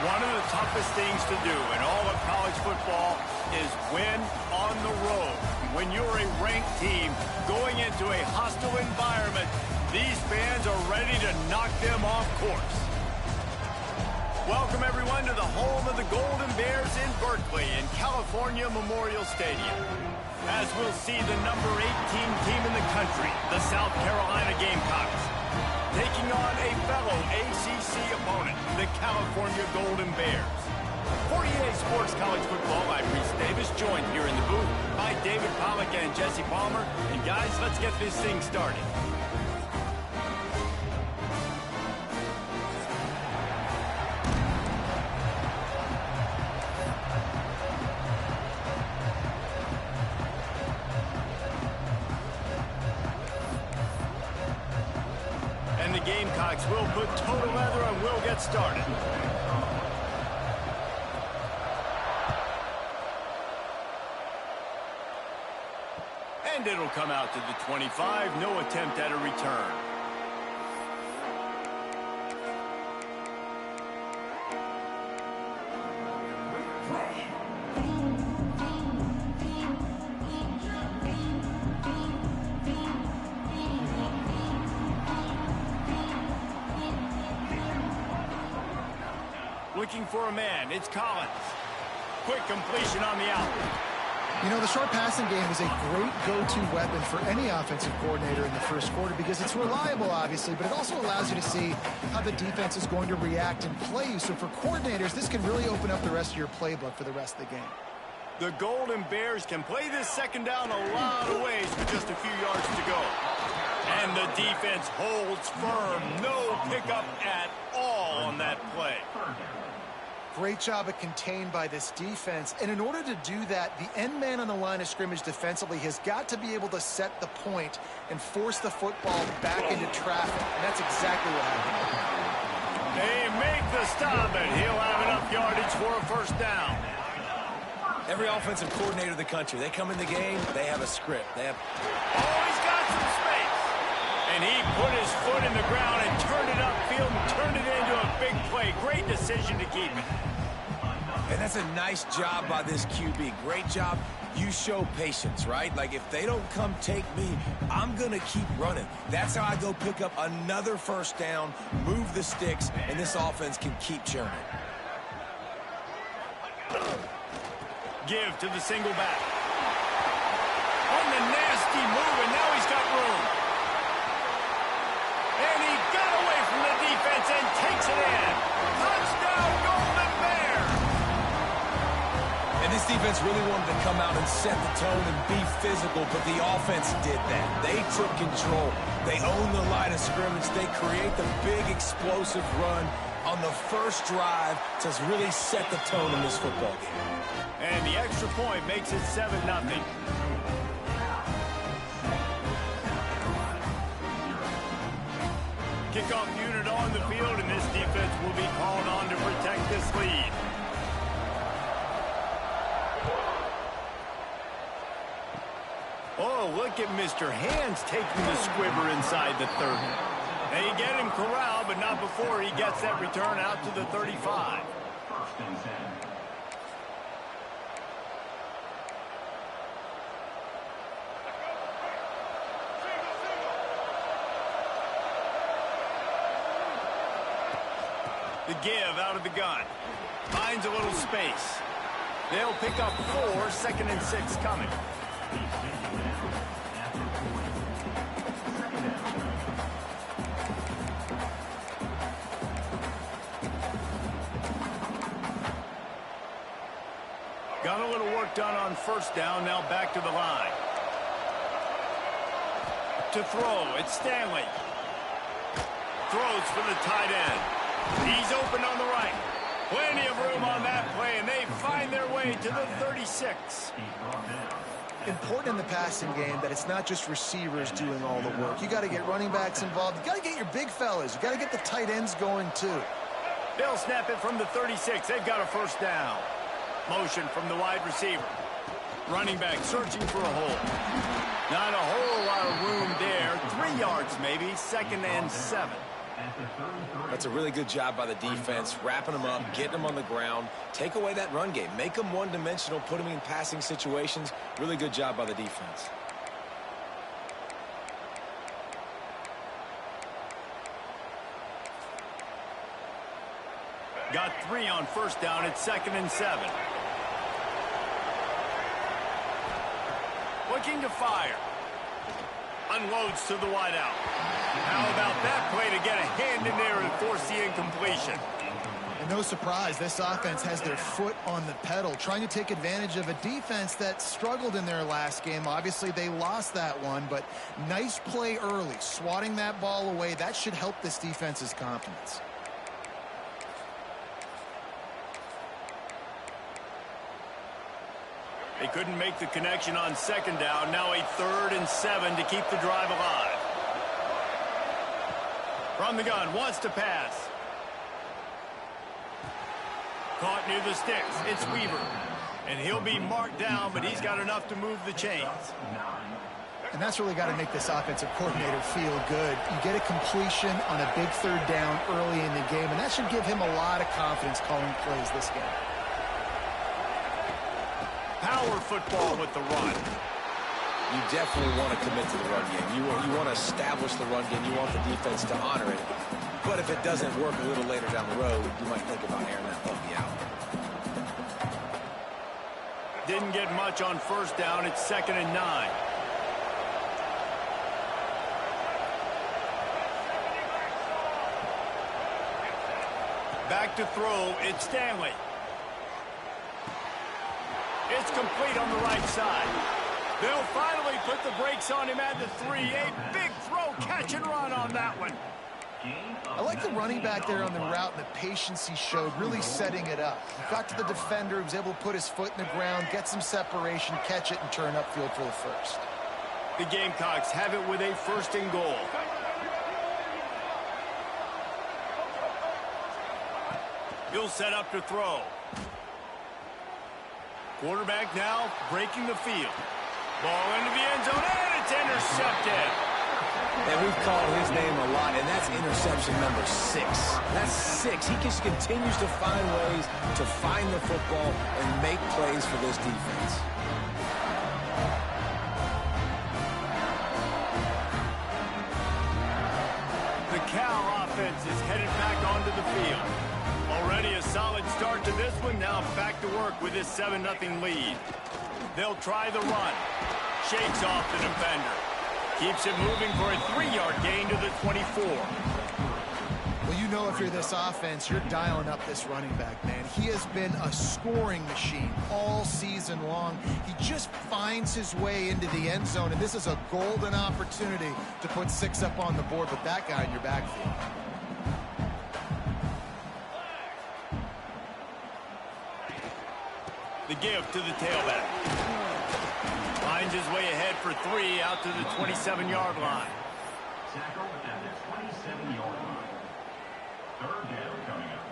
One of the toughest things to do in all of college football is win on the road. When you're a ranked team going into a hostile environment, these fans are ready to knock them off course. Welcome, everyone, to the home of the Golden Bears in Berkeley in California Memorial Stadium. As we'll see the number 18 team in the country, the South Carolina Gamecocks, taking on a fellow ACC opponent, the California Golden Bears. For EA Sports College Football, I'm Reese Davis, joined here in the booth by David Pollack and Jesse Palmer. And guys, let's get this thing started. And the Gamecocks will put total leather and we'll get started. And it'll come out to the 25. No attempt at a return. Looking for a man, it's Collins. Quick completion on the out. You know, the short passing game is a great go-to weapon for any offensive coordinator in the first quarter because it's reliable, obviously, but it also allows you to see how the defense is going to react and play you. So for coordinators, this can really open up the rest of your playbook for the rest of the game. The Golden Bears can play this second down a lot of ways with just a few yards to go. And the defense holds firm. No pickup at all on that play. Great job of contained by this defense. And in order to do that, the end man on the line of scrimmage defensively has got to be able to set the point and force the football back into traffic. And that's exactly what happened. They make the stop, and he'll have enough yardage for a first down. Every offensive coordinator in the country, they come in the game, they have a script. They have... Oh, he's got some space. And he put his foot in the ground and turned it upfield and turned it into a big play. Great decision to keep it. And that's a nice job by this QB. Great job. You show patience, right? Like, if they don't come take me, I'm going to keep running. That's how I go pick up another first down, move the sticks, and this offense can keep churning. Give to the single back. On the nasty move, and now he's got room. And he got away from the defense and takes it in. Touchdown, Golden Bears! And this defense really wanted to come out and set the tone and be physical, but the offense did that. They took control. They own the line of scrimmage. They create the big explosive run on the first drive to really set the tone in this football game. And the extra point makes it 7-0. Kickoff unit on the field, and this defense will be called on to protect this lead. Oh, look at Mr. Hands taking the squibber inside the 30. They get him corralled, but not before he gets that return out to the 35. The give out of the gun. Finds a little space. They'll pick up 4, 2nd and 6 coming. Got a little work done on first down, now back to the line. To throw, it's Stanley. Throws for the tight end. He's open on the right. Plenty of room on that play, and they find their way to the 36. Important in the passing game that it's not just receivers doing all the work. You got to get running backs involved. You got to get your big fellas. You got to get the tight ends going too. They'll snap it from the 36. They've got a first down. Motion from the wide receiver. Running back searching for a hole. Not a whole lot of room there. 3 yards maybe. 2nd and 7. That's a really good job by the defense, wrapping them up, getting them on the ground. Take away that run game. Make them one-dimensional, put them in passing situations. Really good job by the defense. Got 3 on first down. It's 2nd and 7. Looking to fire. Unloads to the wideout. How about that play to get a hand in there and force the incompletion? And no surprise, this offense has their foot on the pedal, trying to take advantage of a defense that struggled in their last game. Obviously, they lost that one, but nice play early, swatting that ball away. That should help this defense's confidence. They couldn't make the connection on 2nd down. Now a 3rd and 7 to keep the drive alive. From the gun, wants to pass. Caught near the sticks. It's Weaver. And he'll be marked down, but he's got enough to move the chains. And that's really got to make this offensive coordinator feel good. You get a completion on a big 3rd down early in the game, and that should give him a lot of confidence calling plays this game. Power football with the run. You definitely want to commit to the run game. You want to establish the run game. You want the defense to honor it. But if it doesn't work a little later down the road, you might think about airing that puppy out. Didn't get much on first down. It's 2nd and 9. Back to throw. It's Stanley. It's complete on the right side. They'll finally put the brakes on him at the 3. A big throw, catch and run on that one. I like the running back there on the route and the patience he showed, really setting it up. He got to the defender, he was able to put his foot in the ground, get some separation, catch it, and turn upfield for the first. The Gamecocks have it with a 1st and goal. He'll set up to throw. Quarterback now breaking the field. Ball into the end zone, and it's intercepted. And we've called his name a lot, and that's interception number 6. That's 6. He just continues to find ways to find the football and make plays for this defense. The Cal offense is headed back onto the field. Already a solid start to this one. Now back to work with this 7-0 lead. They'll try the run. Shakes off the defender. Keeps it moving for a 3-yard gain to the 24. Well, you know if you're this offense, you're dialing up this running back, man. He has been a scoring machine all season long. He just finds his way into the end zone, and this is a golden opportunity to put 6 up on the board with that guy in your backfield. The give to the tailback. Finds his way ahead for 3 out to the 27-yard line. Tackle at the 27-yard line. 3rd down coming up.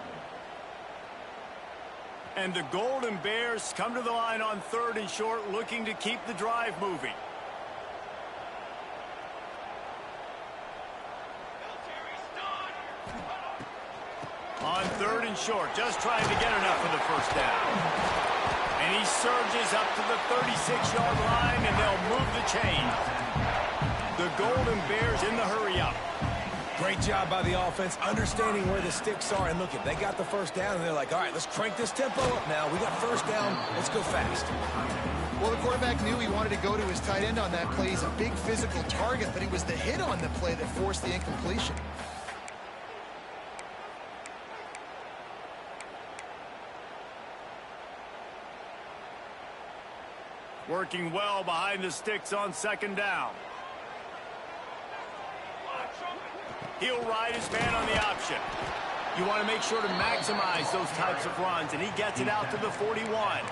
And the Golden Bears come to the line on 3rd and short, looking to keep the drive moving. On 3rd and short, just trying to get enough for the first down. And he surges up to the 36-yard line, and they'll move the chain. The Golden Bears in the hurry-up. Great job by the offense, understanding where the sticks are. And look, they got the first down, and they're like, all right, let's crank this tempo up now. We got first down. Let's go fast. Well, the quarterback knew he wanted to go to his tight end on that play. He's a big physical target, but it was the hit on the play that forced the incompletion. Working well behind the sticks on 2nd down. He'll ride his man on the option. You want to make sure to maximize those types of runs, and he gets it out to the 41.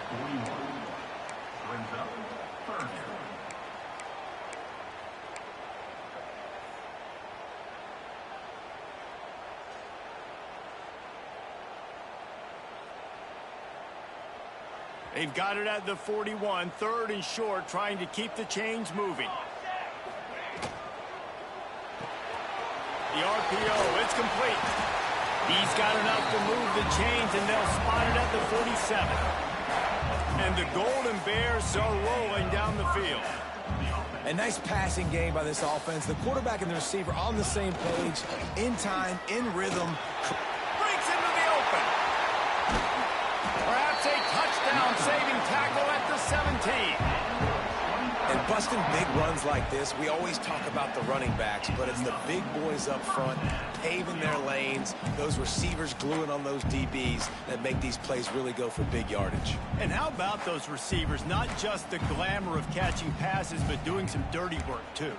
They've got it at the 41, 3rd and short, trying to keep the chains moving. The RPO, it's complete. He's got enough to move the chains, and they'll spot it at the 47. And the Golden Bears are rolling down the field. A nice passing game by this offense. The quarterback and the receiver on the same page, in time, in rhythm. Breaks into the open. Perhaps a touchdown-saving tackle at the 17. And busting big runs like this, we always talk about the running backs, but it's the big boys up front paving their lanes, those receivers gluing on those DBs that make these plays really go for big yardage. And how about those receivers? Not just the glamour of catching passes, but doing some dirty work, too.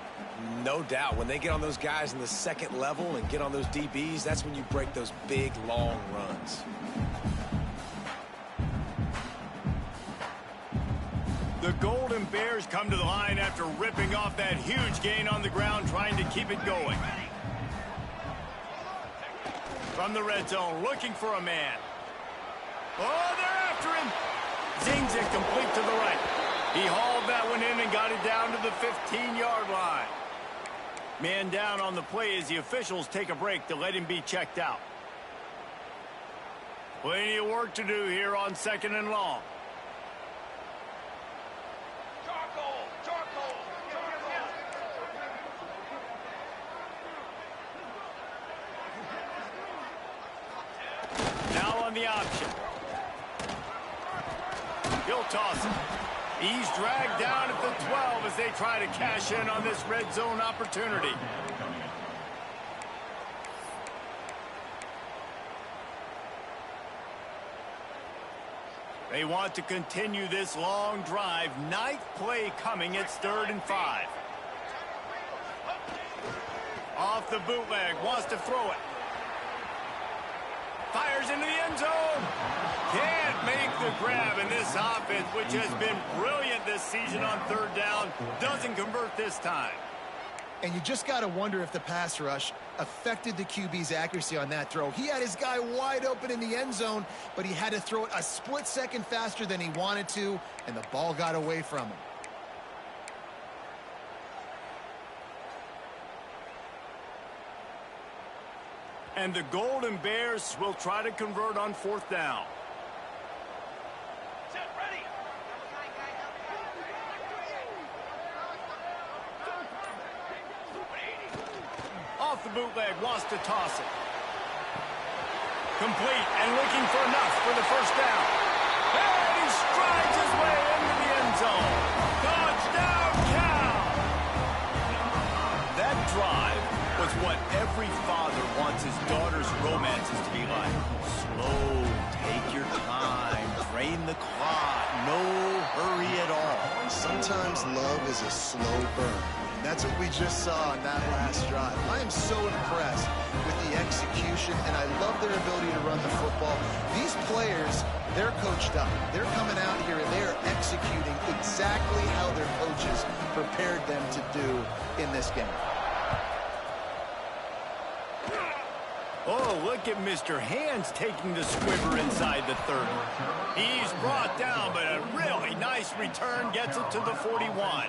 No doubt. When they get on those guys in the second level and get on those DBs, that's when you break those big, long runs. The Golden Bears come to the line after ripping off that huge gain on the ground, trying to keep it going. From the red zone, looking for a man. Oh, they're after him. Zings it complete to the right. He hauled that one in and got it down to the 15-yard line. Man down on the play as the officials take a break to let him be checked out. Plenty of work to do here on 2nd and long. Now on the option. He'll toss it. He's dragged down at the 12 as they try to cash in on this red zone opportunity. They want to continue this long drive. 9th play coming. It's 3rd and 5. Off the bootleg. Wants to throw it. Fires into the end zone. Can't make the grab, in this offense, which has been brilliant this season on 3rd down, doesn't convert this time. And you just got to wonder if the pass rush affected the QB's accuracy on that throw. He had his guy wide open in the end zone, but he had to throw it a split second faster than he wanted to, and the ball got away from him. And the Golden Bears will try to convert on 4th down. Off the bootleg, wants to toss it. Complete and looking for enough for the 1st down. And he strides his way into the end zone. Touchdown, Cal! That drive was what every father wants his daughter's romances to be like. Slow, take your time, drain the clock, no hurry at all. Sometimes love is a slow burn. That's what we just saw on that last drive. I am so impressed with the execution, and I love their ability to run the football. These players, they're coached up. They're coming out here, and they're executing exactly how their coaches prepared them to do in this game. Oh, look at Mr. Hands taking the squibber inside the 30. He's brought down, but a really nice return gets it to the 41.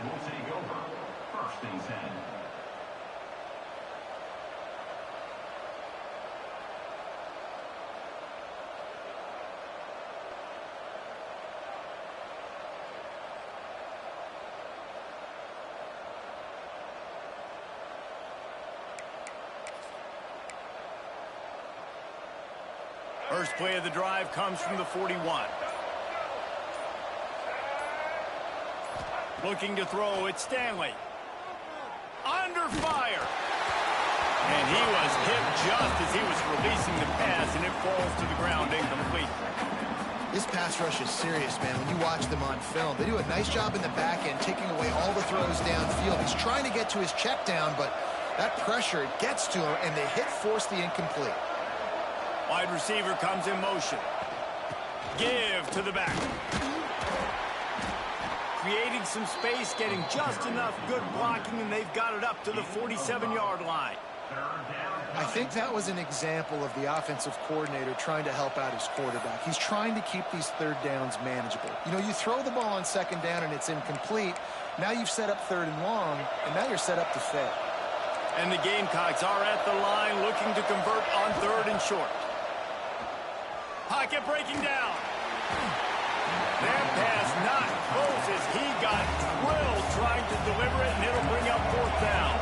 First play of the drive comes from the 41. Looking to throw, it's Stanley. Under fire. And he was hit just as he was releasing the pass, and it falls to the ground incomplete. This pass rush is serious, man. When you watch them on film, they do a nice job in the back end, taking away all the throws downfield. He's trying to get to his check down, but that pressure gets to him, and the hit forced the incomplete. Wide receiver comes in motion. Give to the back. Creating some space, getting just enough good blocking, and they've got it up to the 47-yard line. I think that was an example of the offensive coordinator trying to help out his quarterback. He's trying to keep these 3rd downs manageable. You know, you throw the ball on 2nd down and it's incomplete. Now you've set up 3rd and long, and now you're set up to fail. And the Gamecocks are at the line looking to convert on 3rd and short. Pocket breaking down. That pass not close as he got drilled trying to deliver it, and it'll bring up 4th down.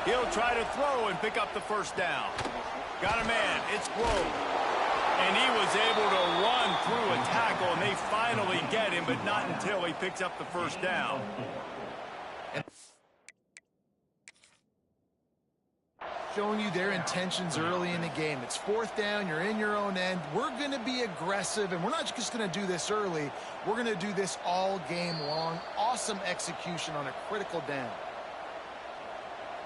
He'll try to throw and pick up the 1st down. Got a man. It's Grove. And he was able to run through a tackle, and they finally get him, but not until he picks up the 1st down. Showing you their intentions early in the game. It's 4th down. You're in your own end. We're going to be aggressive, and we're not just going to do this early. We're going to do this all game long. Awesome execution on a critical down.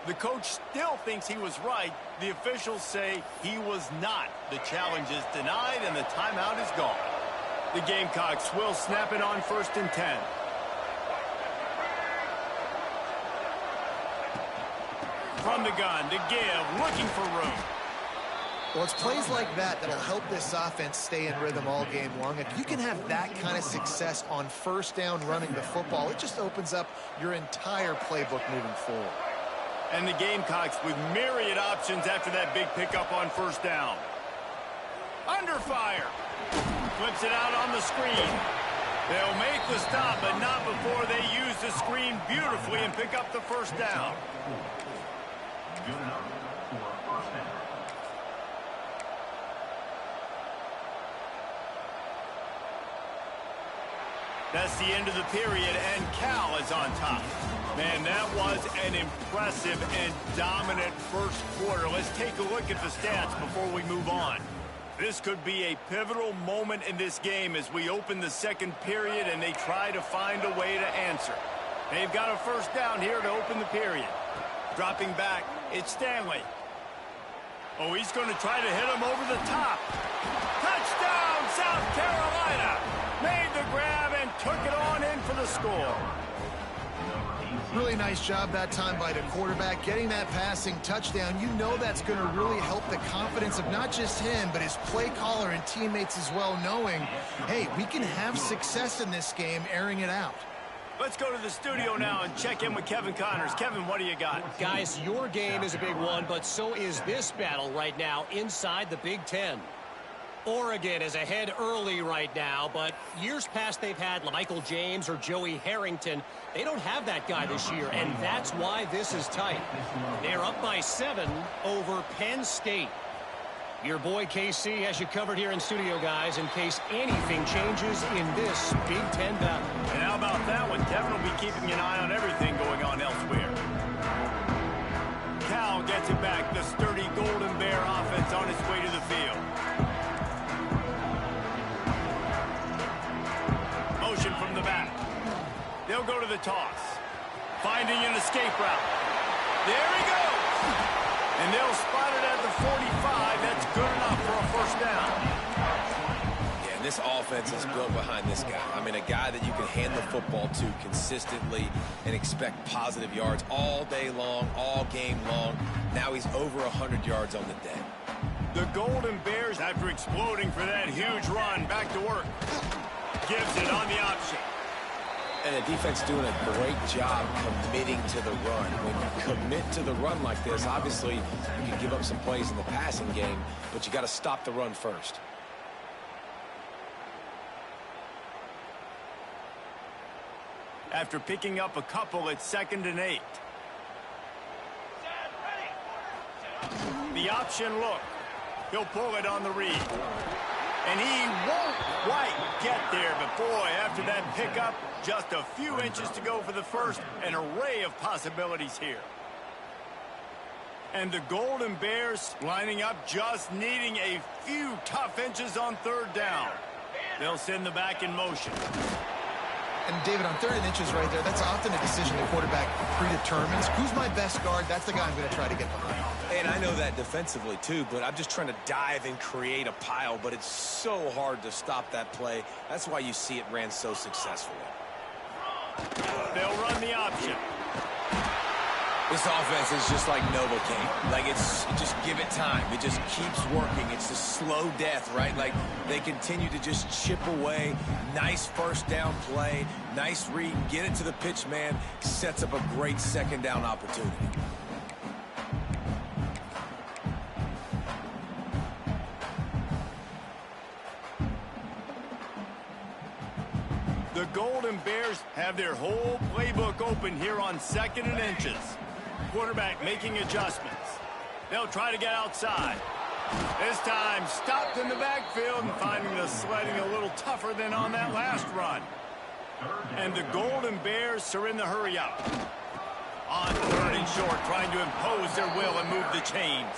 The coach still thinks he was right. The officials say he was not. The challenge is denied, and the timeout is gone. The Gamecocks will snap it on 1st and 10. From the gun to give, looking for room. Well, it's plays like that that'll help this offense stay in rhythm all game long. If you can have that kind of success on 1st down running the football, it just opens up your entire playbook moving forward. And the Gamecocks with myriad options after that big pickup on 1st down. Under fire. Flips it out on the screen. They'll make the stop, but not before they use the screen beautifully and pick up the 1st down. Good enough for a 1st down. That's the end of the period, and Cal is on top. Man, that was an impressive and dominant 1st quarter. Let's take a look at the stats before we move on. This could be a pivotal moment in this game as we open the 2nd period and they try to find a way to answer. They've got a 1st down here to open the period. Dropping back, it's Stanley. Oh, he's going to try to hit him over the top. Touchdown, South Carolina! Made the grab and took it on in for the score. Really nice job that time by the quarterback, getting that passing touchdown. You know that's going to really help the confidence of not just him, but his play caller and teammates as well, knowing, hey, we can have success in this game airing it out. Let's go to the studio now and check in with Kevin Connors. Kevin, what do you got? Guys, your game is a big one, but so is this battle right now inside the Big Ten. Oregon is ahead early right now, but years past they've had Michael James or Joey Harrington. They don't have that guy this year, and that's why this is tight. They're up by 7 over Penn State. Your boy KC has you covered here in studio, guys, in case anything changes in this Big Ten battle. And how about that one? Kevin will be keeping an eye on everything going on elsewhere. Cal gets it back. The sturdy Golden Bear offense on its way to the field. Motion from the back. They'll go to the toss. Finding an escape route. There he goes. And they'll spot it at the 45. That's good enough for a 1st down. Yeah, and this offense is built behind this guy. I mean, a guy that you can hand the football to consistently and expect positive yards all day long, all game long. Now he's over 100 yards on the day. The Golden Bears, after exploding for that huge run, back to work. Gives it on the option. And the defense doing a great job committing to the run. When you commit to the run like this, obviously you can give up some plays in the passing game, but you got to stop the run first. After picking up a couple, it's 2nd and 8. The option look. He'll pull it on the read. And he won't quite get there, but boy, after that pickup, just a few inches to go for the 1st. An array of possibilities here. And the Golden Bears lining up, just needing a few tough inches on 3rd down. They'll send the back in motion. And David, on 3rd and inches right there, that's often a decision the quarterback predetermines. Who's my best guard? That's the guy I'm going to try to get behind. And I know that defensively too, but I'm just trying to dive and create a pile, but it's so hard to stop that play. That's why you see it ran so successfully. They'll run the option. This offense is just like Novocaine. Like, just give it time. It just keeps working. It's a slow death, right? Like, they continue to just chip away. Nice first down play. Nice read. Get it to the pitch man. Sets up a great second down opportunity. The Golden Bears have their whole playbook open here on 2nd and inches. Quarterback making adjustments. They'll try to get outside. This time stopped in the backfield and finding the sledding a little tougher than on that last run. And the Golden Bears are in the hurry up. On 3rd and short, trying to impose their will and move the chains.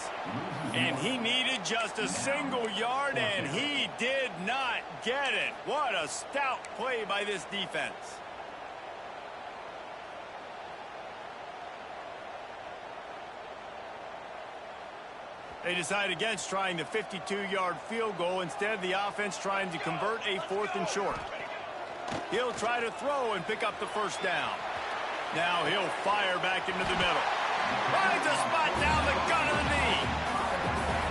And he needed just a single yard, and he did not get it. What a stout play by this defense. They decide against trying the 52-yard field goal. Instead, the offense trying to convert a 4th and short. He'll try to throw and pick up the first down. Now he'll fire back into the middle. Finds a spot down the gut of the knee.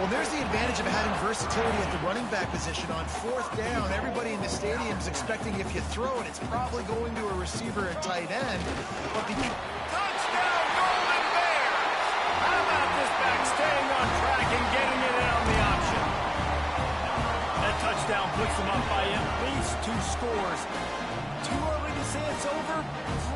Well, there's the advantage of having versatility at the running back position. On 4th down, everybody in the stadium is expecting if you throw it, it's probably going to a receiver at tight end. But Touchdown, Golden Bears! How about this back staying on track and getting it in on the option? That touchdown puts them up by at least 2 scores. Too early to say it's over?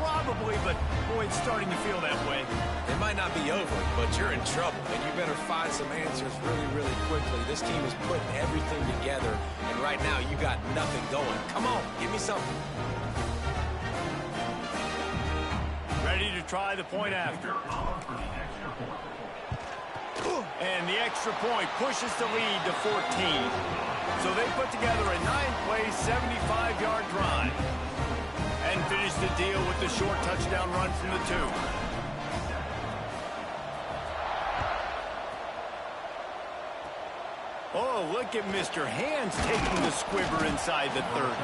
Probably, but boy, it's starting to feel that way. It might not be over, but you're in trouble, and you better find some answers really, really quickly. This team is putting everything together, and right now you got nothing going. Come on, give me something. Ready to try the point after. And the extra point pushes the lead to 14. So they put together a 9-play, 75-yard drive. And finish the deal with the short touchdown run from the 2. Oh, look at Mr. Hands taking the squibber inside the 30.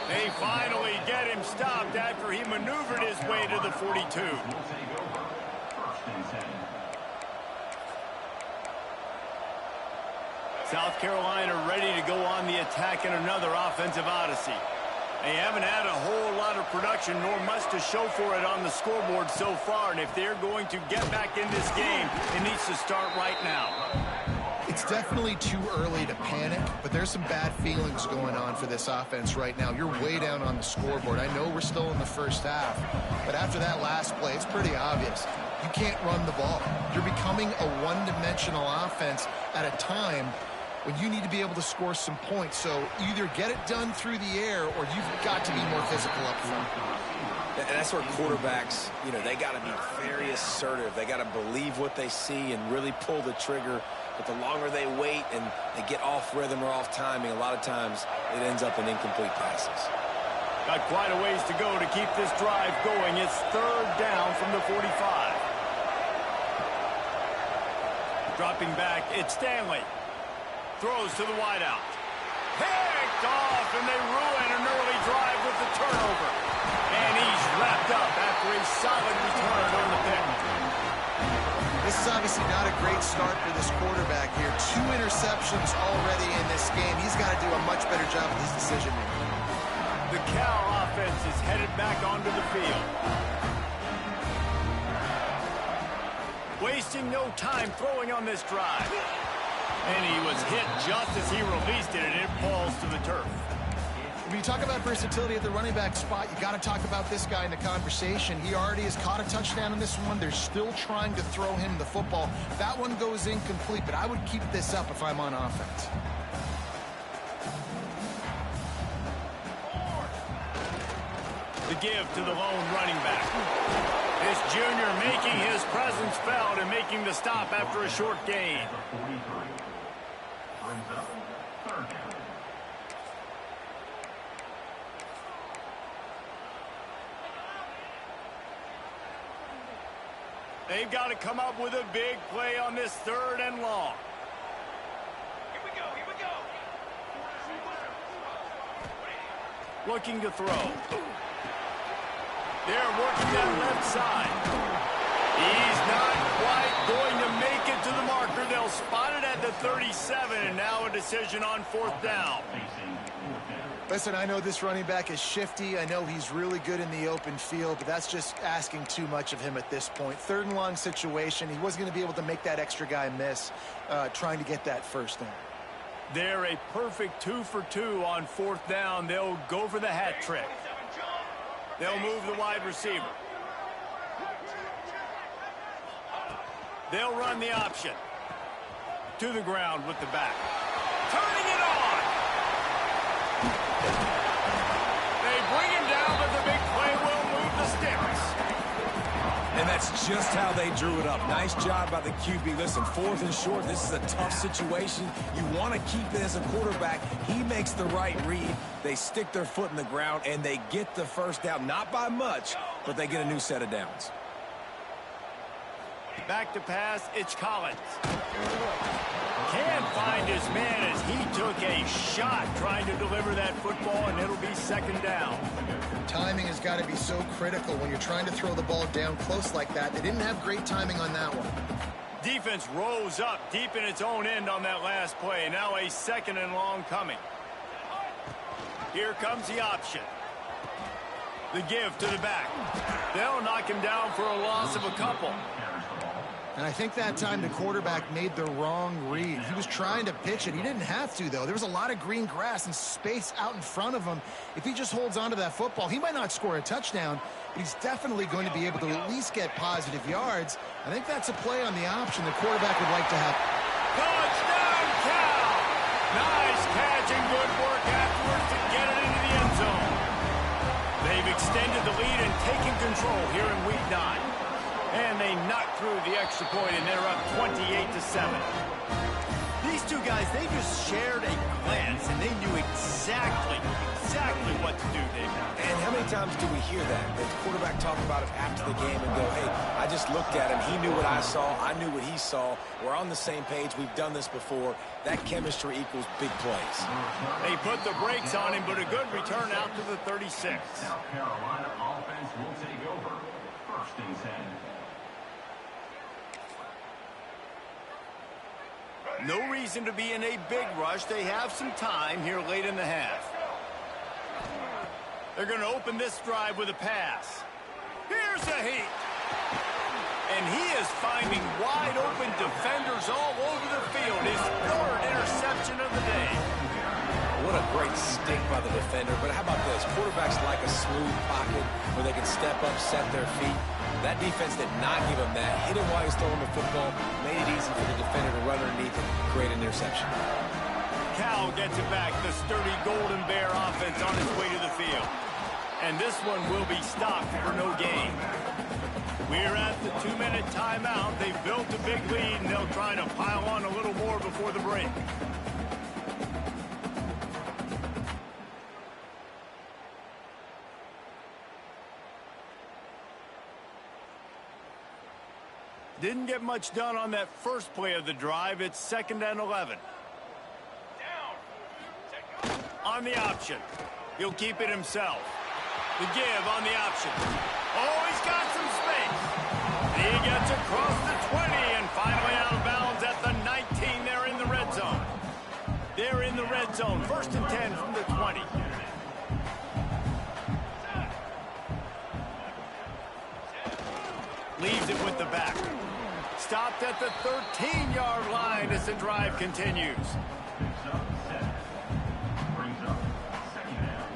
They finally get him stopped after he maneuvered his way to the 42. South Carolina ready to go on the attack in another offensive odyssey. They haven't had a whole lot of production nor much to show for it on the scoreboard so far, and if they're going to get back in this game, it needs to start right now. it's definitely too early to panic, but there's some bad feelings going on for this offense right now. You're way down on the scoreboard. I know we're still in the first half, but after that last play, it's pretty obvious. You can't run the ball. You're becoming a one-dimensional offense at a time when you need to be able to score some points. So either get it done through the air or you've got to be more physical up front. And that's where quarterbacks, you know, they got to be very assertive. They got to believe what they see and really pull the trigger. But the longer they wait and they get off rhythm or off timing, a lot of times it ends up in incomplete passes. Got quite a ways to go to keep this drive going. It's third down from the 45. Dropping back, it's Stanley. Throws to the wideout. Picked off, and they ruin an early drive with the turnover. And he's wrapped up after a solid return on the pick. This is obviously not a great start for this quarterback here. 2 interceptions already in this game. He's got to do a much better job with his decision-making. The Cal offense is headed back onto the field. Wasting no time throwing on this drive. And he was hit just as he released it, and it falls to the turf. When you talk about versatility at the running back spot, you got to talk about this guy in the conversation. He already has caught a touchdown in this one. They're still trying to throw him the football. That one goes incomplete, but I would keep this up if I'm on offense. The give to the lone running back. This junior making his presence felt and making the stop after a short gain. They've got to come up with a big play on this third and long. Here we go, here we go. Looking to throw. They're working that left side. He's spotted at the 37, and now a decision on 4th down. Listen, I know this running back is shifty. I know he's really good in the open field, but that's just asking too much of him at this point. 3rd and long situation. He wasn't going to be able to make that extra guy miss trying to get that 1st down. They're a perfect 2 for 2 on 4th down. They'll go for the hat trick. They'll move the wide receiver. They'll run the option. To the ground with the back. Turning it on. They bring him down, but the big play will move the sticks. And that's just how they drew it up. Nice job by the QB. Listen, 4th and short, this is a tough situation. You want to keep it as a quarterback. He makes the right read. They stick their foot in the ground, and they get the 1st down. Not by much, but they get a new set of downs. Back to pass, it's Collins. Can't find his man as he took a shot trying to deliver that football, and it'll be 2nd down. Timing has got to be so critical when you're trying to throw the ball down close like that. They didn't have great timing on that one. Defense rose up deep in its own end on that last play. Now a 2nd and long coming. Here comes the option. The give to the back. They'll knock him down for a loss of a couple. And I think that time the quarterback made the wrong read. He was trying to pitch it. He didn't have to, though. There was a lot of green grass and space out in front of him. If he just holds on to that football, he might not score a touchdown, but he's definitely going to be able to at least get positive yards. I think that's a play on the option the quarterback would like to have. Touchdown, Cal! Nice catch and good work afterwards to get it into the end zone. They've extended the lead and taken control here in Week 9. And they knocked through the extra point, and they're up 28-7. These two guys, they just shared a glance, and they knew exactly what to do, David. And how many times do we hear that? The quarterback talk about it after the game and go, hey, I just looked at him. He knew what I saw. I knew what he saw. We're on the same page. We've done this before. That chemistry equals big plays. They put the brakes on him, but a good return out to the 36. South Carolina offense will take over. 1st and 10. No reason to be in a big rush. They have some time here late in the half. They're going to open this drive with a pass. Here's a heat. And he is finding wide open defenders all over the field. His 3rd interception of the day. What a great stick by the defender. But how about this? Quarterbacks like a smooth pocket where they can step up, set their feet. That defense did not give him that. Hit him while he's throwing the football. Made it easy for the defender to run underneath and create an interception. Cal gets it back. The sturdy Golden Bear offense on its way to the field. And this one will be stopped for no gain. We're at the 2-minute timeout. They've built a big lead, and they'll try to pile on a little more before the break. Didn't get much done on that first play of the drive. It's 2nd and 11. On the option. He'll keep it himself. The give on the option. Oh, he's got some space. He gets across the 20 and finally out of bounds at the 19. They're in the red zone. They're in the red zone. 1st and 10 from the 20. Leaves it with the back. Stopped at the 13-yard line as the drive continues. Brings up 2nd down.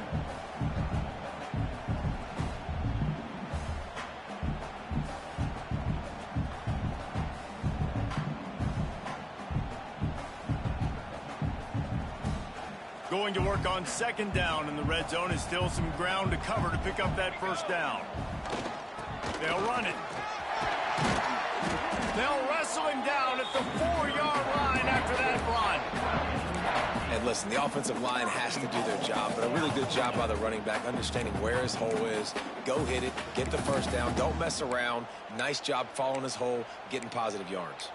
Going to work on 2nd down in the red zone is still some ground to cover to pick up that 1st down. They'll run it. They'll wrestle him down at the 4-yard line after that run. And listen, the offensive line has to do their job, but a really good job by the running back, understanding where his hole is. Go hit it, get the 1st down, don't mess around. Nice job following his hole, getting positive yards.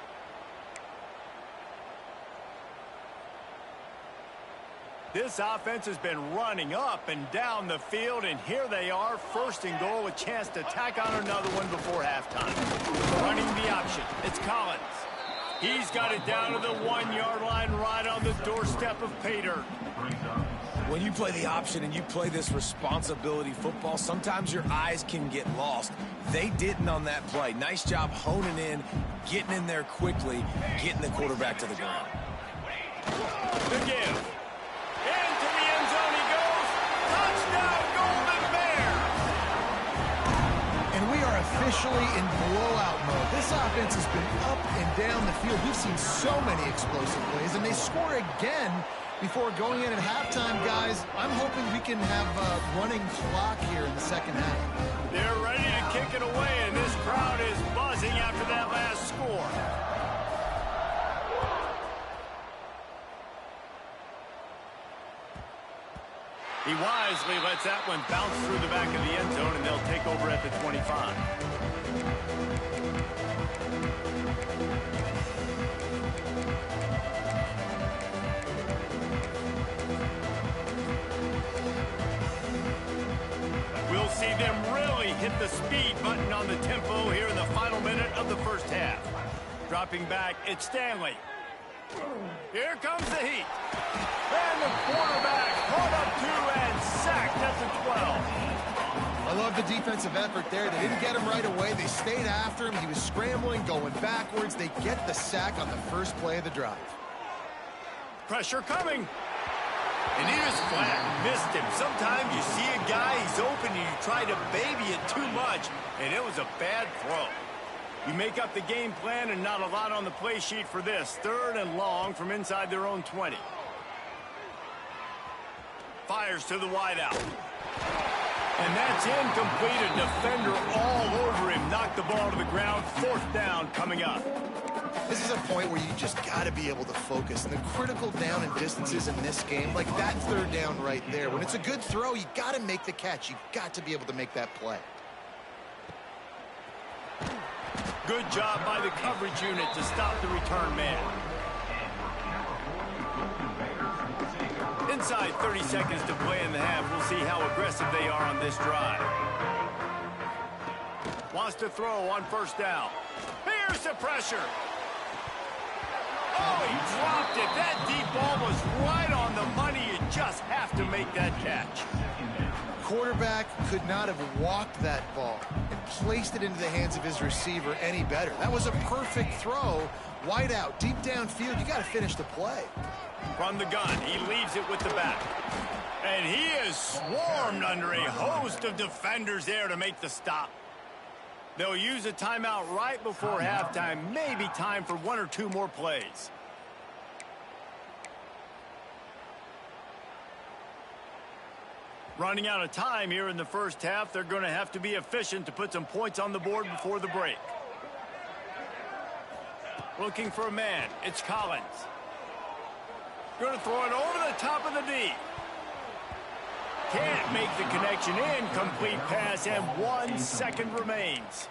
This offense has been running up and down the field, and here they are, 1st and goal, a chance to tack on another one before halftime. Running the option. It's Collins. He's got it down to the 1-yard line right on the doorstep of pay dirt. When you play the option and you play this responsibility football, sometimes your eyes can get lost. They didn't on that play. Nice job honing in, getting in there quickly, getting the quarterback to the ground. The give. Into the end zone he goes. Touchdown, Golden Bears! And we are officially in blowout mode. This offense has been up and down the field. We've seen so many explosive plays, and they score again before going in at halftime, guys. I'm hoping we can have a running clock here in the second half. They're ready to kick it away, and this crowd is buzzing after that last score. He wisely lets that one bounce through the back of the end zone, and they'll take over at the 25. We'll see them really hit the speed button on the tempo here in the final minute of the first half. Dropping back, it's Stanley. Here comes the heat. And the quarterback caught up to and sacked at the 12. I love the defensive effort there. They didn't get him right away. They stayed after him. He was scrambling, going backwards. They get the sack on the first play of the drive. Pressure coming. And he just flat missed him. Sometimes you see a guy, he's open, and you try to baby it too much, and it was a bad throw. You make up the game plan and not a lot on the play sheet for this. 3rd and long from inside their own 20. Fires to the wideout. And that's incomplete. A defender all over him. Knocked the ball to the ground. 4th down coming up. This is a point where you just got to be able to focus. And the critical down and distances in this game, like that 3rd down right there, when it's a good throw, you got to make the catch. You've got to be able to make that play. Good job by the coverage unit to stop the return man. Inside 30 seconds to play in the half. We'll see how aggressive they are on this drive. Wants to throw on 1st down. Here's the pressure. Oh, he dropped it. That deep ball was right on the money. You just have to make that catch. Quarterback could not have walked that ball and placed it into the hands of his receiver any better. That was a perfect throw. Wide out, deep downfield. You got to finish the play. From the gun, he leaves it with the back. And he is swarmed under a host of defenders there to make the stop. They'll use a timeout right before halftime. Maybe time for 1 or 2 more plays. Running out of time here in the first half. They're going to have to be efficient to put some points on the board before the break. Looking for a man. It's Collins. Going to throw it over the top of the D. Can't make the connection. Incomplete pass, and 1 second remains.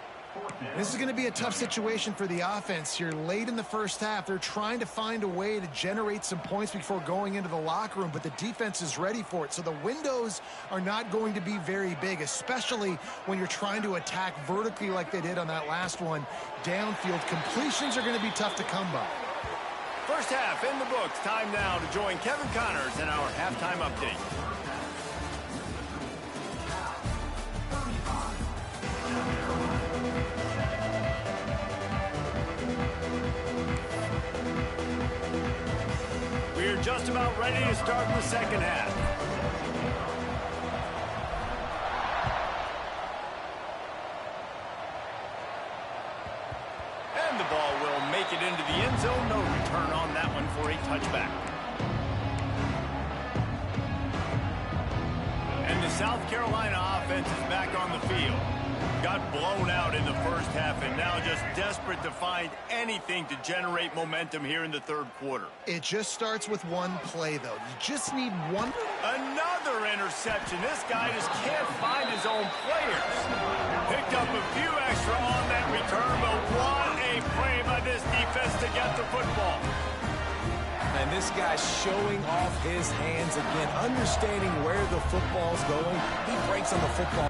This is going to be a tough situation for the offense here late in the first half. They're trying to find a way to generate some points before going into the locker room, but the defense is ready for it. So the windows are not going to be very big, especially when you're trying to attack vertically like they did on that last one. Downfield completions are going to be tough to come by. First half in the books. Time now to join Kevin Connors in our halftime update. We're just about ready to start the second half. And the ball will make it into the end zone. No return on that one for a touchback. And the South Carolina offense is back on the field. Got blown out in the first half and now just desperate to find anything to generate momentum here in the 3rd quarter. It just starts with one play, though. You just need one. Another interception. This guy just can't find his own players. Picked up a few extra on that return, but what a play by this defense to get the football. And this guy's showing off his hands again, understanding where the football's going. He breaks on the football